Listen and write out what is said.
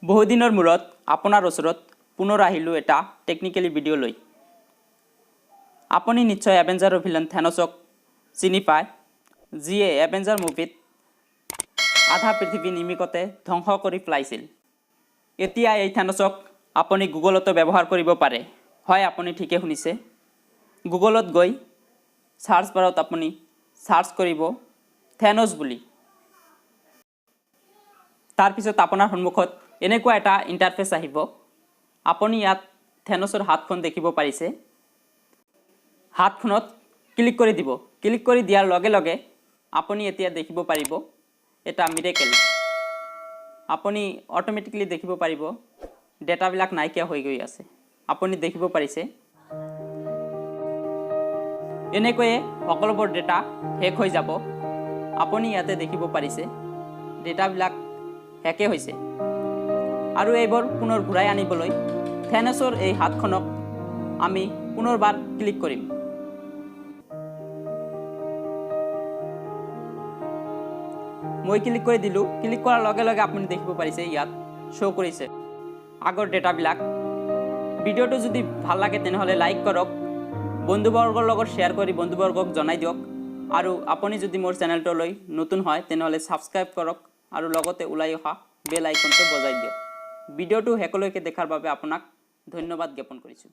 বহুদিনৰ মূৰত আপোনাৰ ওচৰত পুনৰ আহিলোঁ এটা টেকনিক্যালি ভিডিঅ' লৈ। আপুনি নিশ্চয় এভেঞ্জাৰৰ ভিলেন থেনছক চিনি পায়, যিয়ে এভেঞ্জাৰ মুভিত আধা পৃথিৱী নিমিষতে ধ্বংস কৰি পেলাইছিল। এতিয়া এই থেনছক আপুনি গুগলতো ব্যৱহাৰ কৰিব পাৰে। হয়, আপুনি ঠিকে শুনিছে। গুগলত গৈ সাৰ্চ বাৰত আপুনি সাৰ্চ কৰিব থেনছ বুলি। তাৰপিছত আপোনাৰ সন্মুখত এনেকুৱা এটা ইণ্টাৰফেচ আহিব। আপুনি ইয়াত থেনছৰ হাতখন দেখিব পাৰিছে। হাতখনত ক্লিক কৰি দিব। ক্লিক কৰি দিয়াৰ লগে লগে আপুনি এতিয়া দেখিব পাৰিব এটা মিৰেকেল। আপুনি অটোমেটিকলি দেখিব পাৰিব ডেটাবিলাক নাইকিয়া হৈ গৈ আছে। আপুনি দেখিব পাৰিছে এনেকৈয়ে সকলোবোৰ ডেটা শেষ হৈ যাব। আপুনি ইয়াতে দেখিব পাৰিছে ডেটাবিলাক শেষে হৈছে। আৰু এইবোৰ পুনৰ ঘূৰাই আনিবলৈ থেনছৰ এই হাতখনক আমি পুনৰবাৰ ক্লিক কৰিম। মই ক্লিক কৰি দিলোঁ। ক্লিক কৰাৰ লগে লগে আপুনি দেখিব পাৰিছে ইয়াত শ্ব' কৰিছে আগৰ ডেটাবিলাক। ভিডিঅ'টো যদি ভাল লাগে তেনেহ'লে লাইক কৰক, বন্ধুবৰ্গৰ লগত শ্বেয়াৰ কৰি বন্ধুবৰ্গক জনাই দিয়ক। আৰু আপুনি যদি মোৰ চেনেলটোলৈ নতুন হয় তেনেহ'লে ছাবস্ক্ৰাইব কৰক আৰু লগতে ওলাই অহা বেল আইকনটো বজাই দিয়ক। ভিডিঅ'টো শেষলৈকে দেখাৰ বাবে আপোনাক ধন্যবাদ জ্ঞাপন কৰিছোঁ।